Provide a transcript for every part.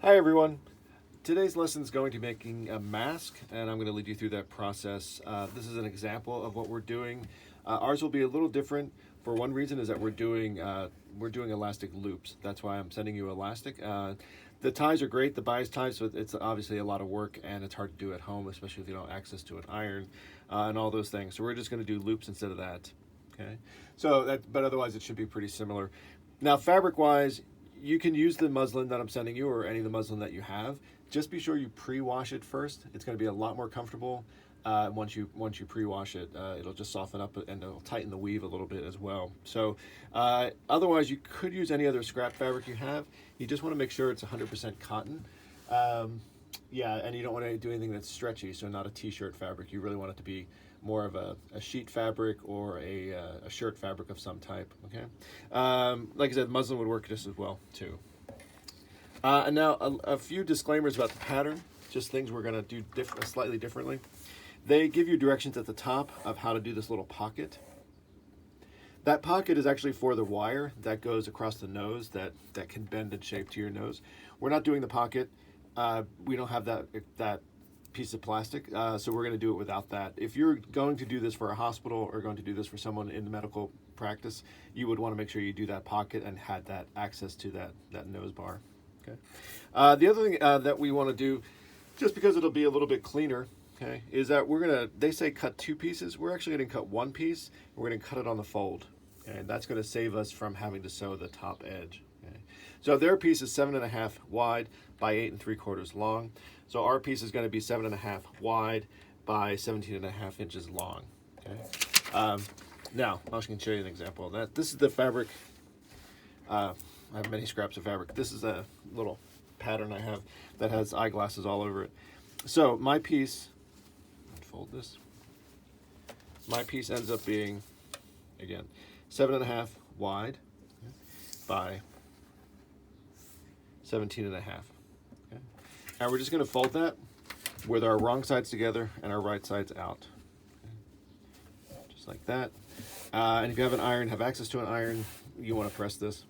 Hi everyone. Today's lesson is going to be making a mask, and I'm going to lead you through that process. This is an example of what we're doing. Ours will be a little different. For one reason is that we're doing elastic loops. That's why I'm sending you elastic. The ties are great, the bias ties, so it's obviously a lot of work and it's hard to do at home, especially if you don't have access to an iron and all those things. So we're just going to do loops instead of that. Okay. But otherwise it should be pretty similar. Now, fabric-wise, you can use the muslin that I'm sending you or any of the muslin that you have. Just be sure you pre-wash it first. It's going to be a lot more comfortable once you pre-wash it. It'll just soften up and it'll tighten the weave a little bit as well. So otherwise, you could use any other scrap fabric you have. You just want to make sure it's 100% cotton. Yeah, and you don't want to do anything that's stretchy, so not a t-shirt fabric. You really want it to be more of a sheet fabric or a shirt fabric of some type, okay? Like I said, muslin would work just as well, too. And now a few disclaimers about the pattern, just things we're going to do slightly differently. They give you directions at the top of how to do this little pocket. That pocket is actually for the wire that goes across the nose that can bend and shape to your nose. We're not doing the pocket. We don't have that piece of plastic, so we're going to do it without that. If you're going to do this for a hospital or going to do this for someone in the medical practice, you would want to make sure you do that pocket and had that access to that nose bar. Okay. The other thing that we want to do, just because it'll be a little bit cleaner, okay, is that they say cut two pieces. We're actually going to cut one piece. We're going to cut it on the fold, and that's going to save us from having to sew the top edge. Okay. So their piece is 7.5 wide by 8 3/4 long. So our piece is going to be 7.5 wide by 17.5 inches long. Okay. Now I can show you an example of that. This is the fabric. I have many scraps of fabric. This is a little pattern I have that has eyeglasses all over it. So my piece, unfold this. My piece ends up being, again, 7.5 wide by 17.5. Okay. And we're just going to fold that with our wrong sides together and our right sides out. Okay. Just like that. And if you have an iron, have access to an iron, you want to press this.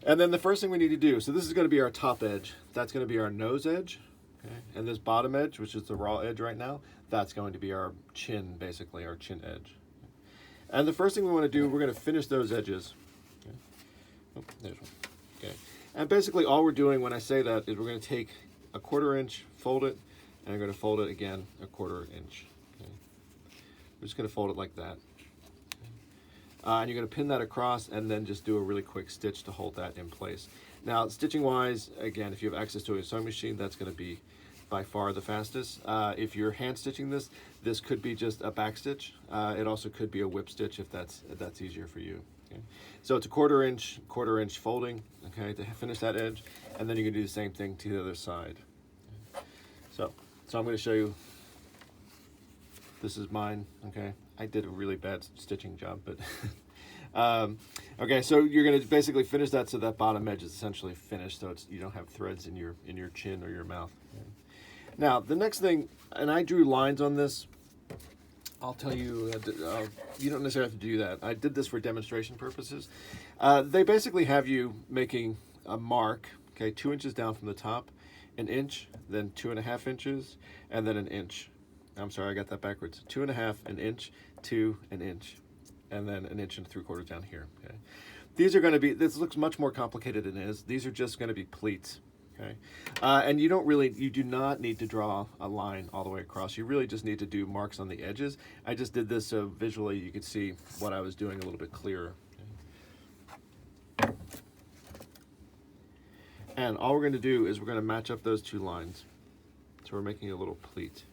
And then the first thing we need to do, so this is going to be our top edge. That's going to be our nose edge. Okay? And this bottom edge, which is the raw edge right now, that's going to be our chin, basically, our chin edge. And the first thing we want to do, we're going to finish those edges. Okay. Oh, there's one. Okay. And basically all we're doing when I say that is we're going to take a 1/4 inch, fold it, and I'm going to fold it again a 1/4 inch. Okay. We're just going to fold it like that. And you're going to pin that across and then just do a really quick stitch to hold that in place. Now, stitching wise, again, if you have access to a sewing machine, that's going to be by far the fastest. If you're hand stitching this could be just a back stitch. It also could be a whip stitch if that's easier for you. Okay? So it's a 1/4 inch folding, okay, to finish that edge, and then you can do the same thing to the other side. So I'm going to show you. This is mine, okay? I did a really bad stitching job, but okay, so you're going to basically finish that so that bottom edge is essentially finished, so you don't have threads in your chin or your mouth. Okay? Now, the next thing, and I drew lines on this. I'll tell you, you don't necessarily have to do that. I did this for demonstration purposes. They basically have you making a mark, okay, 2 inches down from the top, 1 inch, then 2.5 inches, and then 1 inch. I'm sorry, I got that backwards. 2.5, 1 inch, 2, 1 inch, and then 1 inch and 3/4 down here. Okay, these are going to be. This looks much more complicated than it is. These are just going to be pleats. Okay, and you do not need to draw a line all the way across. You really just need to do marks on the edges. I just did this so visually you could see what I was doing a little bit clearer. Okay. And all we're going to do is we're going to match up those two lines. So we're making a little pleat.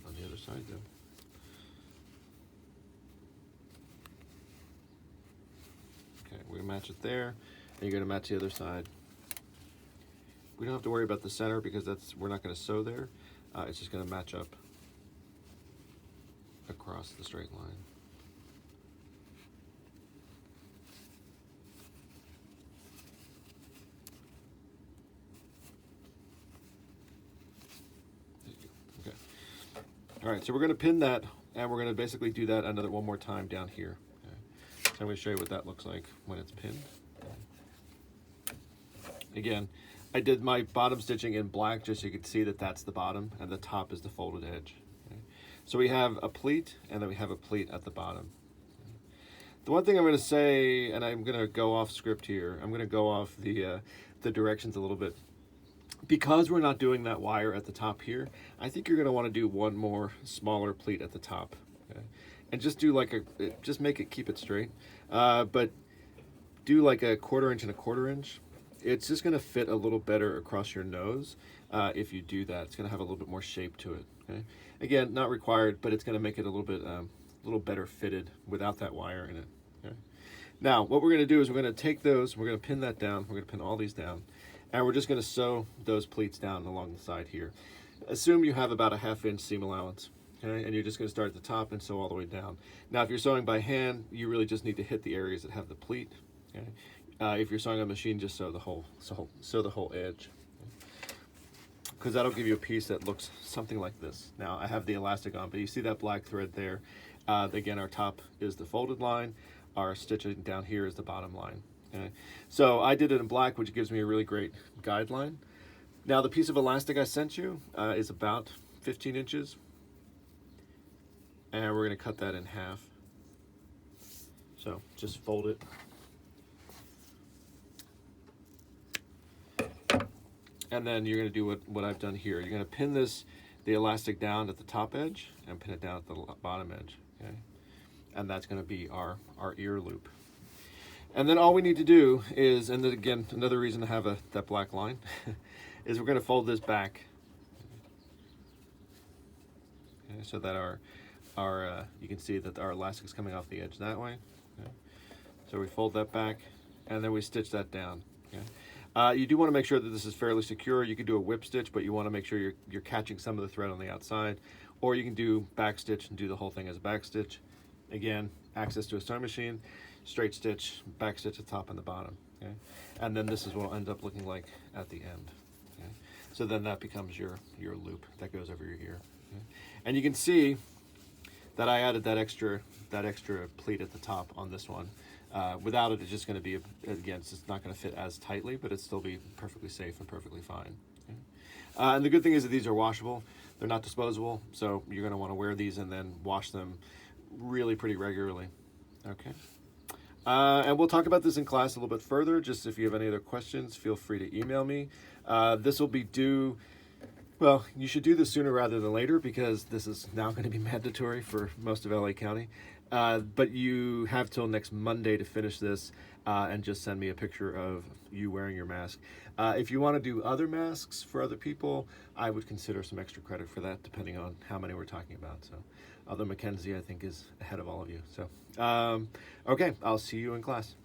On the other side though. Okay, we're gonna match it there, and you're gonna match the other side. We don't have to worry about the center because we're not gonna sew there. It's just gonna match up across the straight line. All right, so we're going to pin that, and we're going to basically do that one more time down here. Okay. So I'm going to show you what that looks like when it's pinned. Again, I did my bottom stitching in black just so you can see that that's the bottom and the top is the folded edge. Okay. So we have a pleat, and then we have a pleat at the bottom. The one thing I'm going to say, and I'm going to go off script here, I'm going to go off the directions a little bit. Because we're not doing that wire at the top here, I think you're going to want to do one more smaller pleat at the top. Okay? And just do like just make it, keep it straight. But do like a 1/4 inch and a 1/4 inch. It's just going to fit a little better across your nose if you do that. It's going to have a little bit more shape to it. Okay? Again, not required, but it's going to make it a little better fitted without that wire in it. Okay? Now, what we're going to do is we're going to take those, we're going to pin that down, we're going to pin all these down, and we're just going to sew those pleats down along the side here. Assume you have about a 1/2 inch seam allowance, okay? And you're just going to start at the top and sew all the way down. Now, if you're sewing by hand, you really just need to hit the areas that have the pleat. Okay? If you're sewing on a machine, just sew the whole edge, because that'll give you a piece that looks something like this. Now, I have the elastic on, but you see that black thread there. Again, our top is the folded line. Our stitching down here is the bottom line. Okay? So I did it in black, which gives me a really great guideline. Now, the piece of elastic I sent you is about 15 inches. And we're going to cut that in half. So just fold it. And then you're going to do what I've done here. You're going to pin the elastic down at the top edge and pin it down at the bottom edge. Okay? And that's going to be our ear loop. And then all we need to do is, and then again, another reason to have that black line, is we're going to fold this back. Okay, so that you can see that our elastic is coming off the edge that way. Okay? So we fold that back, and then we stitch that down. Okay? You do want to make sure that this is fairly secure. You can do a whip stitch, but you want to make sure you're catching some of the thread on the outside, or you can do back stitch and do the whole thing as a back stitch. Again, access to a sewing machine, straight stitch, back stitch at the top and the bottom. Okay? And then this is what it'll end up looking like at the end. Okay? So then that becomes your loop that goes over your ear. Okay? And you can see that I added that extra pleat at the top on this one. Without it, it's just going to be, again, it's just not going to fit as tightly, but it'll still be perfectly safe and perfectly fine. Okay? And the good thing is that these are washable. They're not disposable, so you're going to want to wear these and then wash them really pretty regularly. Okay. And we'll talk about this in class a little bit further. Just if you have any other questions, feel free to email me. This will be due, well, you should do this sooner rather than later, because this is now going to be mandatory for most of LA County. But you have till next Monday to finish this and just send me a picture of you wearing your mask. If you want to do other masks for other people, I would consider some extra credit for that, depending on how many we're talking about. So, although Mackenzie, I think, is ahead of all of you. So, okay, I'll see you in class.